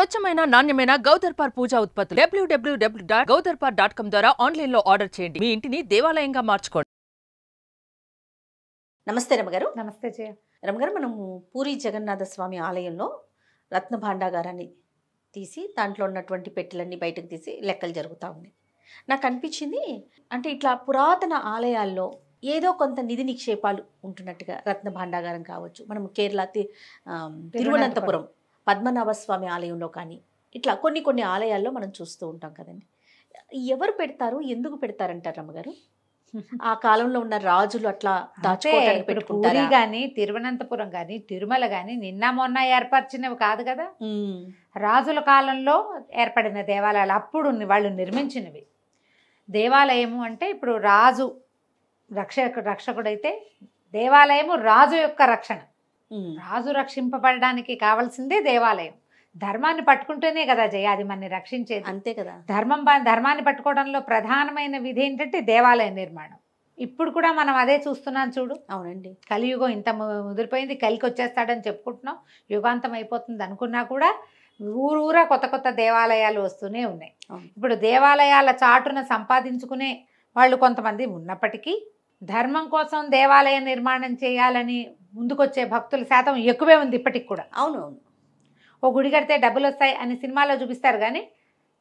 స్వచ్ఛమైన నాణ్యమైన గౌదర్పార్ పూజా ఉత్పత్తులు www.gaudarpar.com ద్వారా ఆన్లైన్ లో ఆర్డర్ చేయండి. మీ ఇంటిని దేవాలయంగా మార్చుకోండి. నమస్తే రమగారు. నమస్తే జయ. రమగారు, మనము పూరి జగన్నాథ స్వామి ఆలయంలో రత్న భాండాగారాన్ని తీసి దాంట్లో ఉన్నటువంటి పెట్టెలన్నీ బయటకు తీసి లెక్కలు జరుగుతూ ఉన్నాయి. నాకు అనిపించింది, అంటే ఇట్లా పురాతన ఆలయాల్లో ఏదో కొంత నిధి నిక్షేపాలు ఉంటున్నట్టుగా రత్న భాండాగారం కావచ్చు, మనం కేరళ తిరువనంతపురం పద్మనాభ స్వామి ఆలయంలో కానీ ఇట్లా కొన్ని ఆలయాల్లో మనం చూస్తూ ఉంటాం కదండి. ఎవరు పెడతారు, ఎందుకు పెడతారంటారు రమ్మగారు? ఆ కాలంలో ఉన్న రాజులు అట్లా దాచుకోవడానికి పెట్టుకుంటారు. పూరి గాని తిరువనంతపురం గాని తిరుమల గాని నిన్న మొన్న ఏర్పరిచినవి కాదు కదా. రాజుల కాలంలో ఏర్పడిన దేవాలయాలు, అప్పుడు వాళ్ళు నిర్మించినవి. దేవాలయము అంటే ఇప్పుడు రాజు రక్షకుడైతే దేవాలయము రాజు యొక్క రక్షణ. రాజు రక్షింపబడడానికి కావాల్సిందే దేవాలయం. ధర్మాన్ని పట్టుకుంటేనే కదా జయ అది మనని రక్షించేది. అంతే కదా. ధర్మాన్ని పట్టుకోవడంలో ప్రధానమైన విధి ఏంటంటే దేవాలయ నిర్మాణం. ఇప్పుడు కూడా మనం అదే చూస్తున్నాం చూడు. అవునండి, కలియుగం ఇంత ముదిరిపోయింది, కలికి వచ్చేస్తాడని చెప్పుకుంటున్నాం, యుగాంతం అయిపోతుంది అనుకున్నా కూడా ఊరూరా కొత్త దేవాలయాలు వస్తూనే ఉన్నాయి. ఇప్పుడు దేవాలయాల చాటున సంపాదించుకునే వాళ్ళు కొంతమంది ఉన్నప్పటికీ ధర్మం కోసం దేవాలయ నిర్మాణం చేయాలని ముందుకొచ్చే భక్తుల శాతం ఎక్కువే ఉంది ఇప్పటికి కూడా. అవునవును. ఓ గుడి కడితే డబ్బులు వస్తాయి అని సినిమాలో చూపిస్తారు కానీ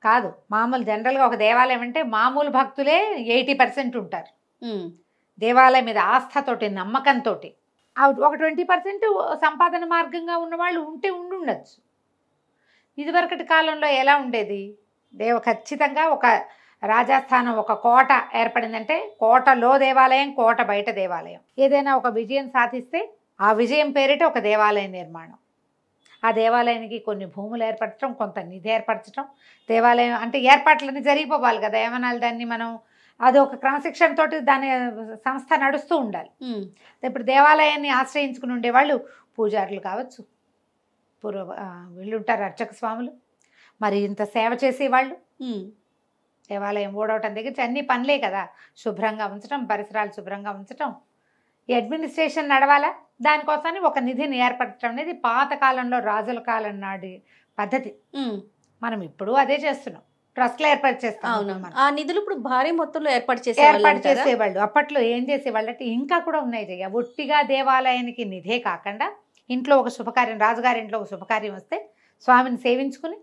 కాదు. మామూలు జనరల్గా ఒక దేవాలయం అంటే మామూలు భక్తులే 80% ఉంటారు. దేవాలయం మీద ఆస్థతోటి, నమ్మకంతో. ఒక 20% సంపాదన మార్గంగా ఉన్నవాళ్ళు ఉండొచ్చు. ఇదివరకటి కాలంలో ఎలా ఉండేది? ఖచ్చితంగా ఒక రాజస్థానం ఒక కోట ఏర్పడిందంటే కోటలో దేవాలయం, కోట బయట దేవాలయం. ఏదైనా ఒక విజయం సాధిస్తే ఆ విజయం పేరిట ఒక దేవాలయ నిర్మాణం. ఆ దేవాలయానికి కొన్ని భూములు ఏర్పరచడం, కొంత నిధి ఏర్పరచడం. దేవాలయం అంటే ఏర్పాట్లన్నీ జరిగిపోవాలి కదా. ఏమనాలి దాన్ని మనం, అది ఒక క్రమశిక్షణతో దాని సంస్థ నడుస్తూ ఉండాలి. ఇప్పుడు దేవాలయాన్ని ఆశ్రయించుకుని ఉండేవాళ్ళు పూజారులు కావచ్చు, వీళ్ళు ఉంటారు అర్చక స్వాములు, మరి ఇంత సేవ చేసేవాళ్ళు. దేవాలయం ఓడవటం దగ్గర అన్ని పనులే కదా. శుభ్రంగా ఉంచడం, పరిసరాలు శుభ్రంగా ఉంచడం, ఈ అడ్మినిస్ట్రేషన్ నడవాలా, దానికోసాన్ని ఒక నిధిని ఏర్పరచడం అనేది పాతకాలంలో రాజుల కాలం నాటి పద్ధతి. మనం ఇప్పుడు అదే చేస్తున్నాం, ట్రస్ట్లు ఏర్పాటు చేస్తాం. ఆ నిధులు ఇప్పుడు భారీ మొత్తంలో ఏర్పాటు చేసేవాళ్ళు. అప్పట్లో ఏం చేసేవాళ్ళు అంటే ఇంకా కూడా ఉన్నాయి జయ. ఒట్టిగా దేవాలయానికి నిధే కాకుండా ఇంట్లో ఒక శుభకార్యం, రాజుగారి ఇంట్లో ఒక శుభకార్యం వస్తే స్వామిని సేవించుకుని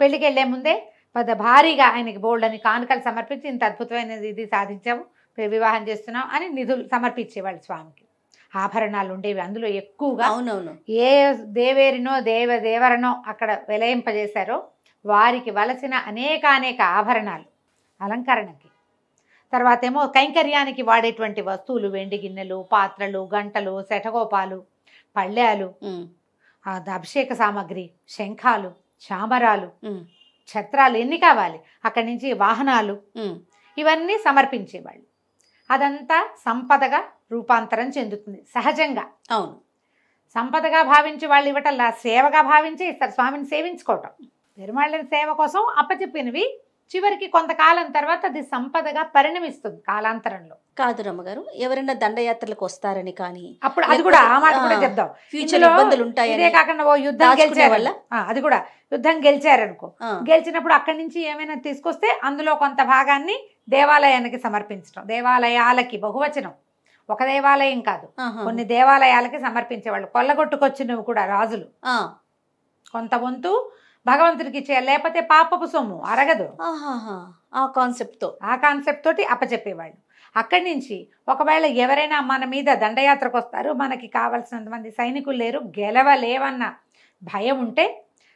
పెళ్లికి వెళ్లే ముందే పెద్ద భారీగా ఆయనకి బోల్డ్ అని కానుకలు సమర్పించి ఇంత అద్భుతమైన ఇది సాధించాము, వివాహం చేస్తున్నాం అని నిధులు సమర్పించేవాళ్ళు స్వామికి. ఆభరణాలు ఉండేవి అందులో ఎక్కువగా. అవునవును. ఏ దేవేరినో దేవరనో అక్కడ విలయింపజేశారో వారికి వలసిన అనేక ఆభరణాలు అలంకరణకి. తర్వాత ఏమో కైంకర్యానికి వాడేటువంటి వస్తువులు, వెండి గిన్నెలు, పాత్రలు, గంటలు, శఠగోపాలు, పళ్ళాలు, అభిషేక సామాగ్రి, శంఖాలు, చామరాలు, ఛత్రాలు, ఎన్ని కావాలి, అక్కడి నుంచి వాహనాలు, ఇవన్నీ సమర్పించేవాళ్ళు. అదంతా సంపదగా రూపాంతరం చెందుతుంది సహజంగా. అవును, సంపదగా భావించి వాళ్ళు ఇవ్వటం సేవగా భావించి ఇస్తారు. స్వామిని సేవించుకోవటం, పెరుమాళ్ళని సేవ కోసం అప్పచెప్పినవి చివరికి కొంతకాలం తర్వాత అది సంపదగా పరిణమిస్తుంది కాలాంతరంలో. కాదు రమ్మగారు, ఎవరైనా దండయాత్రలకు వస్తారని కానీ అప్పుడు అది కూడా ఆ మాట కూడా చెప్దాం. ఫ్యూచర్ ఇబ్బందులు ఉంటాయి. ఇదే కాకుండా ఓ యుద్ధం గెలిచారు వల్ల, అది కూడా యుద్ధం గెలిచారనుకో, గెలిచినప్పుడు అక్కడి నుంచి ఏమైనా తీసుకొస్తే అందులో కొంత భాగాన్ని దేవాలయానికి సమర్పించడం. దేవాలయాలకి బహువచనం, ఒక దేవాలయం కాదు, కొన్ని దేవాలయాలకి సమర్పించేవాళ్ళు. కొల్లగొట్టుకొచ్చినవి కూడా రాజులు కొంత వంతు భగవంతుడికి ఇచ్చేయాలి, లేకపోతే పాపపు సొమ్ము అరగదు. ఆ కాన్సెప్ట్ తోటి అప్పచెప్పేవాళ్ళు. అక్కడి నుంచి ఒకవేళ ఎవరైనా మన మీద దండయాత్రకు వస్తారు, మనకి కావాల్సినంత మంది సైనికులు లేరు, గెలవలేవన్న భయం ఉంటే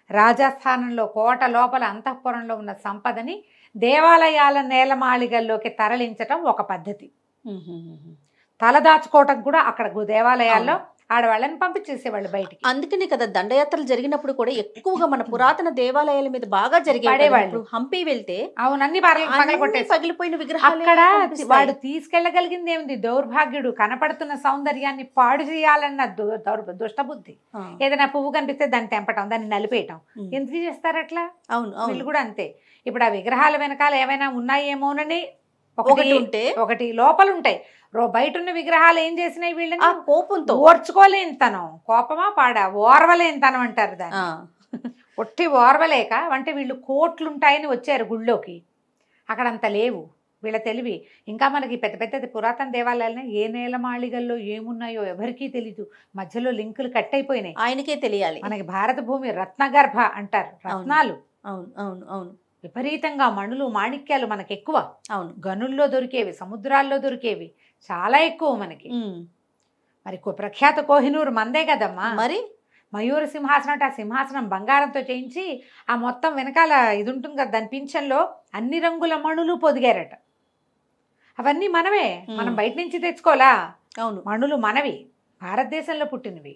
రాజస్థానంలో కోట లోపల అంతఃపురంలో ఉన్న సంపదని దేవాలయాల నేలమాళిగల్లోకి తరలించటం ఒక పద్ధతి. తలదాచుకోవటం కూడా అక్కడ దేవాలయాల్లో ఆడవాళ్ళని పంపించేసేవాళ్ళు బయటికి. అందుకనే కదా దండయాత్రలు జరిగినప్పుడు కూడా ఎక్కువగా మన పురాతన దేవాలయాల మీద బాగా జరిగేవాళ్ళు. హంపి వెళ్తే అవునన్ని పగిలిపోయిన విగ్రహాలు. అక్కడ వాడు తీసుకెళ్లగలిగింది ఏమిటి? దౌర్భాగ్యుడు కనపడుతున్న సౌందర్యాన్ని పాడు చేయాలన్న దుష్టబుద్ధి. ఏదైనా పువ్వు కనిపిస్తే దాన్ని తెంపటం, దాన్ని నలిపేయటం. ఎందుకు చేస్తారు అట్లా? అవును, వీళ్ళు కూడా అంతే. ఇప్పుడు ఆ విగ్రహాల వెనకాల ఏమైనా ఉన్నాయేమోనని ఒకటి లోపల ఉంటాయి. బయట ఉన్న విగ్రహాలు ఏం చేసినాయి? వీళ్ళని కోపంతో ఓర్చుకోలేనితనం, కోపమా పాడా, ఓర్వలేనితనం అంటారు దాన్ని. ఒట్టి ఓర్వలేక అంటే వీళ్ళు కోట్లుంటాయని వచ్చారు గుళ్ళోకి, అక్కడ అంత లేవు వీళ్ళ తెలివి. ఇంకా మనకి పెద్ద పెద్ద పురాతన దేవాలయాలనే ఏ నేలమాళిగల్లో ఏమున్నాయో ఎవరికీ తెలీదు, మధ్యలో లింకులు కట్ అయిపోయినాయి. ఆయనకే తెలియాలి. మనకి భారత భూమి రత్నగర్భ అంటారు, రత్నాలు అవును అవును అవును విపరీతంగా, మణులు మాణిక్యాలు మనకి ఎక్కువ. అవును. గనుల్లో దొరికేవి, సముద్రాల్లో దొరికేవి చాలా ఎక్కువ మనకి. మరి ప్రఖ్యాత కోహినూరు మందే కదమ్మా. మరి మయూర సింహాసనం అంటే ఆ సింహాసనం బంగారంతో చేయించి ఆ మొత్తం వెనకాల ఇది ఉంటుంది కదా దాని పింఛన్లో అన్ని రంగుల మణులు పొదిగారట. అవన్నీ మనమే, మనం బయట నుంచి తెచ్చుకోవాలా. అవును, మణులు మనవి, భారతదేశంలో పుట్టినవి.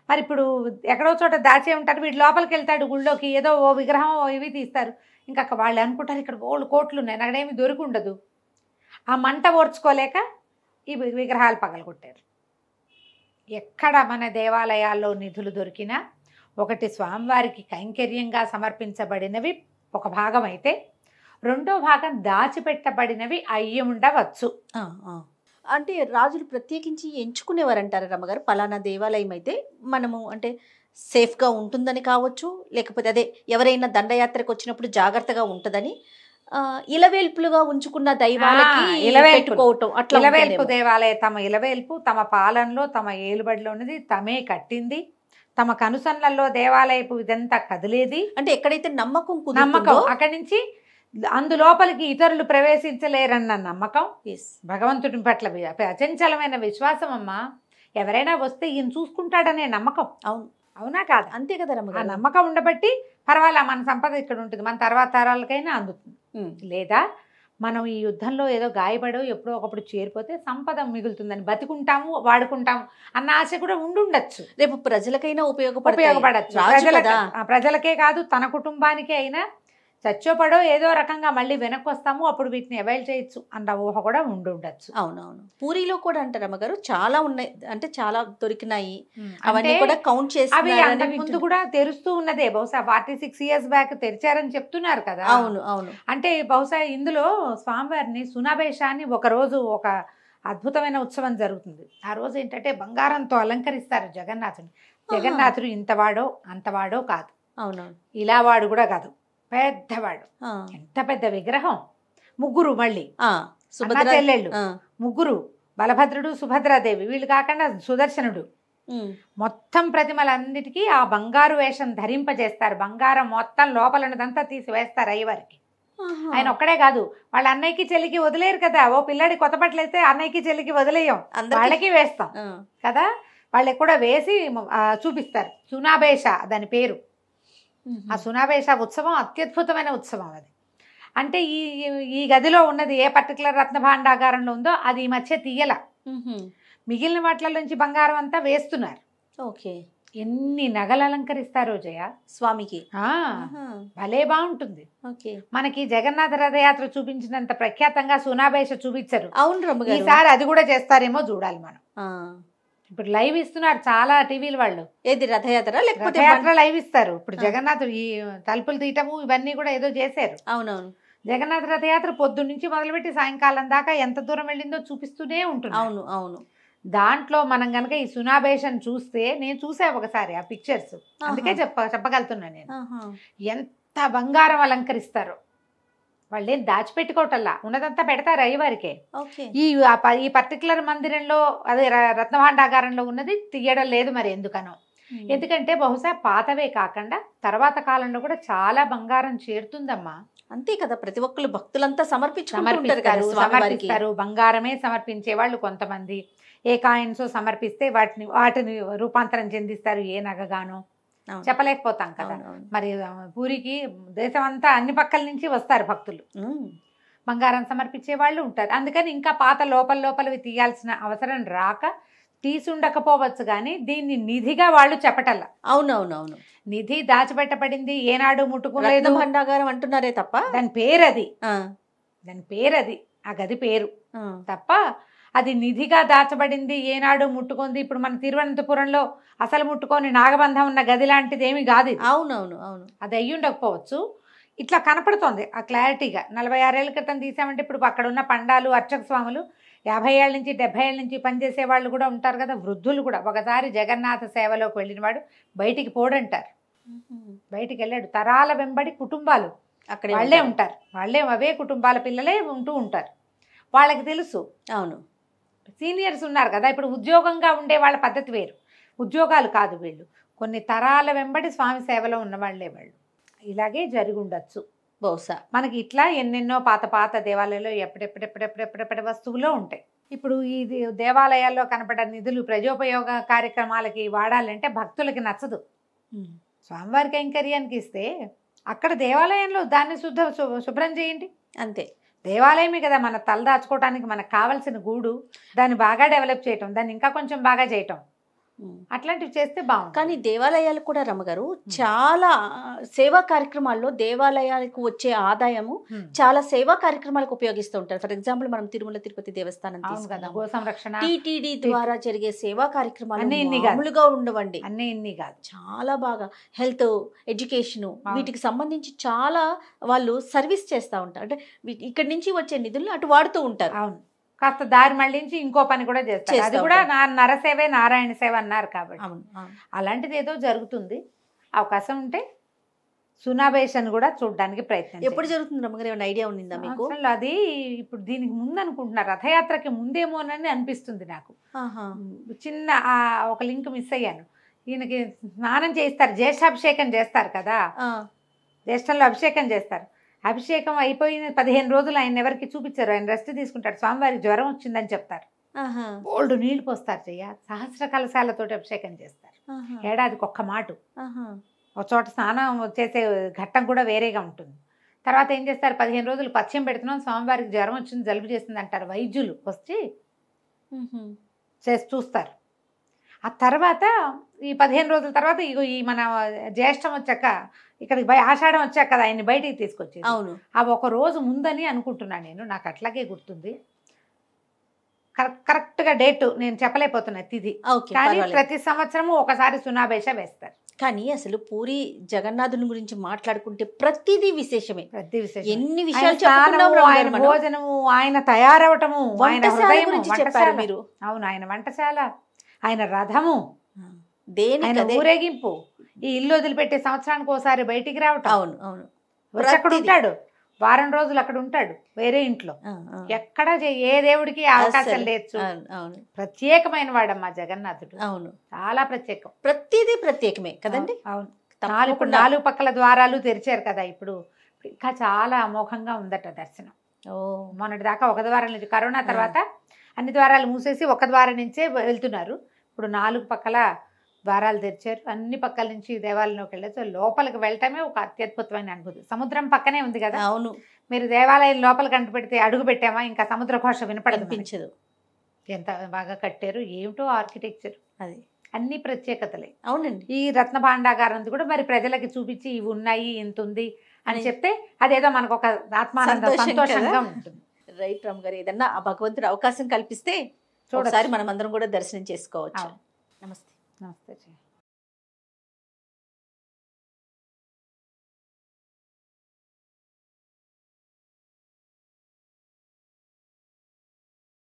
మరి ఇప్పుడు ఎక్కడో చోట దాచే ఉంటారు, వీటి లోపలికి వెళ్తాడు గుళ్ళోకి, ఏదో ఓ విగ్రహం ఇవి తీస్తారు. ఇంకా వాళ్ళు అనుకుంటారు ఇక్కడ బోళ్ళు కోట్లు ఉన్నాయి, అక్కడేమి దొరికి ఉండదు. ఆ మంట ఓర్చుకోలేక ఈ విగ్రహాలు పగలగొట్టారు. ఎక్కడ మన దేవాలయాల్లో నిధులు దొరికినా ఒకటి స్వామివారికి కైంకర్యంగా సమర్పించబడినవి ఒక భాగం అయితే, రెండో భాగం దాచిపెట్టబడినవి అయ్యి ఉండవచ్చు. అంటే రాజులు ప్రత్యేకించి ఎంచుకునేవారంటారు రమ్మగారు, పలానా దేవాలయం అయితే మనము అంటే సేఫ్గా ఉంటుందని కావచ్చు, లేకపోతే అదే ఎవరైనా దండయాత్రకు వచ్చినప్పుడు జాగ్రత్తగా ఉంటుందని ఇలవేల్పులుగా ఉంచుకున్న దైవాలకి పెట్టుకోవటం అట్లా. ఇలవేల్పు దేవాలయం తమ ఇలవేల్పు తమ పాలనలో తమ ఏలుబడిలో ఉన్నది తమే కట్టింది, తమ కనుసన్నల్లో దేవాలయపు ఇదంతా కదిలేది. అంటే ఎక్కడైతే నమ్మకం అక్కడి నుంచి అందులోపలికి ఇతరులు ప్రవేశించలేరన్న నమ్మకం, భగవంతుడి పట్ల అచంచలమైన విశ్వాసం అమ్మా. ఎవరైనా వస్తే ఈయన చూసుకుంటాడనే నమ్మకం. అవును, అవునా కాదు? అంతే కదా. ఆ నమ్మకం ఉండబట్టి పర్వాలా మన సంపద ఇక్కడ ఉంటుంది, మన తర్వాత తరాలకైనా అందుతుంది. లేదా మనం ఈ యుద్ధంలో ఏదో గాయపడో ఎప్పుడో ఒకప్పుడు చేరిపోతే సంపద మిగులుతుందని బతికుంటాము, వాడుకుంటాము అన్న ఆశ కూడా ఉండుండొచ్చు. రేపు ప్రజలకైనా ఉపయోగపడచ్చు. ప్రజలకే కాదు తన కుటుంబానికే అయినా చచ్చోపడో ఏదో రకంగా మళ్ళీ వెనక్కి వస్తాము, అప్పుడు వీటిని అవైల్ చేయొచ్చు అన్న ఊహ కూడా ఉండుండొచ్చు. అవునవును. పూరిలో కూడా అంటారు అమ్మగారు చాలా ఉన్నాయి, అంటే చాలా దొరికినాయి, అవన్నీ కూడా కౌంట్ చేసి అవి అంతకు ముందు కూడా తెరుస్తూ ఉన్నదే. బహుశా 46 years బ్యాక్ తెరిచారని చెప్తున్నారు కదా. అవును అవును. అంటే బహుశా ఇందులో స్వామివారిని సునాభేషాన్ని ఒక రోజు ఒక అద్భుతమైన ఉత్సవం జరుగుతుంది. ఆ రోజు ఏంటంటే బంగారంతో అలంకరిస్తారు జగన్నాథుని. జగన్నాథుడు ఇంతవాడో అంతవాడో కాదు. అవునవును. ఇలా వాడు కూడా కాదు, పెద్దవాడు. ఎంత పెద్ద విగ్రహం. ముగ్గురు మళ్ళీ చెల్లెళ్ళు, ముగ్గురు, బలభద్రుడు సుభద్రాదేవి, వీళ్ళు కాకుండా సుదర్శనుడు. మొత్తం ప్రతిమలన్నిటికీ ఆ బంగారు వేషం ధరింపజేస్తారు. బంగారం మొత్తం లోపల ఉన్నదంతా తీసి వేస్తారు అయ్యవారికి. ఆయన ఒక్కడే కాదు, వాళ్ళ అన్నయ్యకి చెల్లికి వదిలేరు కదా. ఓ పిల్లాడి కొత్త బట్టలు వేస్తే అన్నయ్యకి చెల్లికి వదిలేయం, వాళ్ళకి వేస్తాం కదా. వాళ్ళకి కూడా వేసి చూపిస్తారు. సునాభేష దాని పేరు. ఆ సునాభేష ఉత్సవం అత్యద్భుతమైన ఉత్సవం అది. అంటే ఈ గదిలో ఉన్నది ఏ పర్టికులర్ రత్న భాండాగారంలో ఉందో అది ఈ మధ్య తీయల, మిగిలిన వాటిల నుంచి బంగారం అంతా వేస్తున్నారు. ఓకే. ఎన్ని నగలు అలంకరిస్తారో జయ స్వామికి, భలే బాగుంటుంది. ఓకే. మనకి జగన్నాథ రథయాత్ర చూపించినంత ప్రఖ్యాతంగా సునాభేష చూపించరు. అవును, ఈసారి అది కూడా చేస్తారేమో చూడాలి మనం. ఇప్పుడు లైవ్ ఇస్తున్నారు చాలా టీవీలు వాళ్ళు. ఏది రథయాత్ర లేకపోతే రథయాత్ర లైవ్ ఇస్తారు. ఇప్పుడు జగన్నాథ్ ఈ తలుపులు తీయటము ఇవన్నీ కూడా ఏదో చేశారు. అవునవును. జగన్నాథ రథయాత్ర పొద్దున్న నుంచి మొదలుపెట్టి సాయంకాలం దాకా ఎంత దూరం వెళ్ళిందో చూపిస్తూనే ఉంటుంది. అవును అవును. దాంట్లో మనం కనుక ఈ సునాభేషం చూస్తే, నేను చూసా ఒకసారి ఆ పిక్చర్స్, అందుకే చెప్పగలుగుతున్నాను నేను. ఎంత బంగారం అలంకరిస్తారో. వాళ్ళేం దాచిపెట్టుకోవటల్లా, ఉన్నదంతా పెడతారు అయ్యవారికే. ఈ పర్టికులర్ మందిరంలో అదే రత్నభాండాగారంలో ఉన్నది తీయడం లేదు మరి ఎందుకనో. ఎందుకంటే బహుశా పాతవే కాకుండా తర్వాత కాలంలో కూడా చాలా బంగారం చేరుతుందమ్మా. అంతే కదా, ప్రతి ఒక్కరు భక్తులంతా సమర్పిస్తారు. బంగారమే సమర్పించే వాళ్ళు కొంతమంది ఏ కాయిన్స్ సమర్పిస్తే వాటిని రూపాంతరం చెందిస్తారు ఏ నగగానో, చెప్పలేకపోతాం కదా. మరి పూరికి దేశం అంతా అన్ని పక్కల నుంచి వస్తారు భక్తులు, బంగారం సమర్పించే వాళ్ళు ఉంటారు. అందుకని ఇంకా పాత లోపలవి తీయాల్సిన అవసరం రాక తీసుండకపోవచ్చు, కానీ దీన్ని నిధిగా వాళ్ళు చెప్పటల్లా. అవునవునవును. నిధి దాచిపెట్టబడింది, ఏనాడు ముట్టుకోలేదు భండాగారం అంటున్నారే తప్ప దాని పేరది ఆ గది పేరు తప్ప అది నిధిగా దాచబడింది, ఏనాడు ముట్టుకుంది. ఇప్పుడు మన తిరువనంతపురంలో అసలు ముట్టుకొని నాగబంధం ఉన్న గది లాంటిది ఏమి కాదు. అవునవును అవును. అది అయ్యి ఉండకపోవచ్చు. ఇట్లా కనపడుతోంది ఆ క్లారిటీగా. 46 ఏళ్ళ క్రితం తీసామంటే ఇప్పుడు అక్కడ ఉన్న పండాలు అర్చక స్వాములు 50 ఏళ్ళ నుంచి 70 ఏళ్ళ నుంచి పనిచేసే వాళ్ళు కూడా ఉంటారు కదా, వృద్ధులు కూడా. ఒకసారి జగన్నాథ సేవలోకి వెళ్ళిన వాడు బయటికి పోడంటారు. బయటికి వెళ్ళాడు. తరాల వెంబడి కుటుంబాలు అక్కడే వాళ్ళే ఉంటారు. వాళ్ళే అవే కుటుంబాల పిల్లలే ఉంటూ ఉంటారు. వాళ్ళకి తెలుసు. అవును. సీనియర్స్ ఉన్నారు కదా, ఇప్పుడు ఉద్యోగంగా ఉండే వాళ్ళ పద్ధతి వేరు, ఉద్యోగాలు కాదు వీళ్ళు, కొన్ని తరాల వెంబడి స్వామి సేవలో ఉన్నవాళ్లే వాళ్ళు. ఇలాగే జరిగి ఉండొచ్చు బహుశా. మనకి ఇట్లా ఎన్నెన్నో పాత పాత దేవాలయాల్లో ఎప్పుడెప్పుడెప్పుడెప్పుడెప్పుడెప్పుడెప్పుడే వస్తువులు ఉంటాయి. ఇప్పుడు ఈ దేవాలయాల్లో కనపడే నిధులు ప్రజోపయోగ కార్యక్రమాలకి వాడాలంటే భక్తులకి నచ్చదు. స్వామివారి కైంకర్యానికి ఇస్తే అక్కడ దేవాలయంలో దాన్ని శుభ్రం చేయండి అంతే. దేవాలయమే కదా మన తల దాచుకోవడానికి మనకు కావాల్సిన గూడు. దాన్ని బాగా డెవలప్ చేయటం, దాన్ని ఇంకా కొంచెం బాగా చేయటం, అట్లాంటివి చేస్తే బాగుంది. కానీ దేవాలయాలు కూడా రమ్మగారు చాలా సేవా కార్యక్రమాల్లో దేవాలయాలకు వచ్చే ఆదాయము చాలా సేవా కార్యక్రమాలకు ఉపయోగిస్తూ ఉంటారు. ఫర్ ఎగ్జాంపుల్ మనం తిరుమల తిరుపతి దేవస్థానం గో సంరక్షణ, టీటీడీ ద్వారా జరిగే సేవా కార్యక్రమాలు మామూలుగా ఉండవండి. అన్నీ ఇన్ని కాదు, చాలా బాగా హెల్త్, ఎడ్యుకేషన్ వీటికి సంబంధించి చాలా వాళ్ళు సర్వీస్ చేస్తూ ఉంటారు. అంటే ఇక్కడి నుంచి వచ్చే నిధులను అటు వాడుతూ ఉంటారు. అవును, కాస్త దారి మళ్ళించి ఇంకో పని కూడా చేస్తారు. అది కూడా నరసేవే నారాయణ సేవ అన్నారు కాబట్టి అలాంటిది ఏదో జరుగుతుంది. అవకాశం ఉంటే సునాబేషన్ కూడా చూడడానికి ప్రయత్నం. ఎప్పుడు జరుగుతుంది రమ్మగారు, ఏమైనా ఐడియా ఉండిందా మీకు? అసలు అది ఇప్పుడు దీనికి ముందు అనుకుంటున్నారు, రథయాత్రకి ముందేమోనని అనిపిస్తుంది నాకు. చిన్న ఒక లింక్ మిస్ అయ్యాను. ఈయనకి స్నానం చేస్తారు, జ్యేష్ఠాభిషేకం చేస్తారు కదా, జ్యేష్ఠంలో అభిషేకం చేస్తారు. అభిషేకం అయిపోయిన 15 రోజులు ఆయన ఎవరికి చూపించారు, ఆయన రెస్ట్ తీసుకుంటారు. స్వామివారికి జ్వరం వచ్చిందని చెప్తారు, బోల్డ్ నీళ్లు పోస్తారు, సహస్ర కలశాలతో అభిషేకం చేస్తారు. ఏడాదికి ఒక్క మాట. ఒక చోట స్నానం చేసే ఘట్టం కూడా వేరేగా ఉంటుంది. తర్వాత ఏం చేస్తారు, 15 రోజులు పథ్యం పెడుతున్నాం, స్వామివారికి జ్వరం వచ్చింది, జలుబు చేస్తుంది అంటారు. వైద్యులు వచ్చి చూస్తారు. ఆ తర్వాత ఈ 15 రోజుల తర్వాత ఈ మన జ్యేష్టం వచ్చాక, ఇక్కడికి ఆషాఢం వచ్చాక కదా ఆయన్ని బయటికి తీసుకొచ్చేది. అవును, అవి ఒక రోజు ముందని అనుకుంటున్నాను నేను, నాకు అట్లాగే గుర్తుంది. కరెక్ట్గా డేటు నేను చెప్పలేకపోతున్నా తిది, కానీ ప్రతి సంవత్సరము ఒకసారి సునాబేష వేస్తారు. కానీ అసలు పూరి జగన్నాథుని గురించి మాట్లాడుకుంటే ప్రతిదీ విశేషమే. ప్రతి విశేషం, ఎన్ని విషయాలు, ఆయన భోజనము, ఆయన తయారవటము, ఆయన హృదయం చెప్పారు మీరు. అవును, ఆయన వంటశాల, ఆయన రథము, ఆయన ఊరేగింపు, ఈ ఇల్లు వదిలిపెట్టే సంవత్సరానికి ఒకసారి బయటికి రావటం. అవును అవును, అక్కడ ఉంటాడు, వారం రోజులు అక్కడ ఉంటాడు వేరే ఇంట్లో. ఎక్కడ ఏ దేవుడికి అవకాశం లేదు. ప్రత్యేకమైన వాడమ్మా జగన్నాథుడు. అవును, చాలా ప్రత్యేకం, ప్రతిదీ ప్రత్యేకమే కదండి. అవును, ఇప్పుడు 4 పక్కల ద్వారాలు తెరిచారు కదా, ఇప్పుడు ఇంకా చాలా అమోఘంగా ఉందట దర్శనం. మొన్నటి దాకా ఒక ద్వారం నుంచి, కరోనా తర్వాత అన్ని ద్వారాలు మూసేసి ఒక ద్వారం నుంచే వెళ్తున్నారు. ఇప్పుడు 4 పక్కల ద్వారాలు తెరిచారు. అన్ని పక్కల నుంచి దేవాలయంలోకి వెళ్ళచ్చు. లోపలికి వెళ్ళటమే ఒక అత్యద్భుతమైన అనుభూతి. సముద్రం పక్కనే ఉంది కదా. అవును, మీరు దేవాలయం లోపలికి అంటు పెడితే అడుగు పెట్టామా ఇంకా సముద్ర ఘోష వినపడనిపించదు. ఎంత బాగా కట్టారు, ఏమిటో ఆర్కిటెక్చర్, అది అన్ని ప్రత్యేకతలే. అవునండి, ఈ రత్న భాండాగారం కూడా మరి ప్రజలకి చూపించి ఇవి ఉన్నాయి ఇంత ఉంది అని చెప్తే అదేదో మనకు ఒక ఆత్మానందం, సంతోషంగా ఉంటుంది. రైట్ రామ్ గారు, ఏదన్నా ఆ భగవంతుడు అవకాశం కల్పిస్తే ఒకసారి మనం అందరం కూడా దర్శనం చేసుకోవచ్చు. నమస్తే. నమస్తే.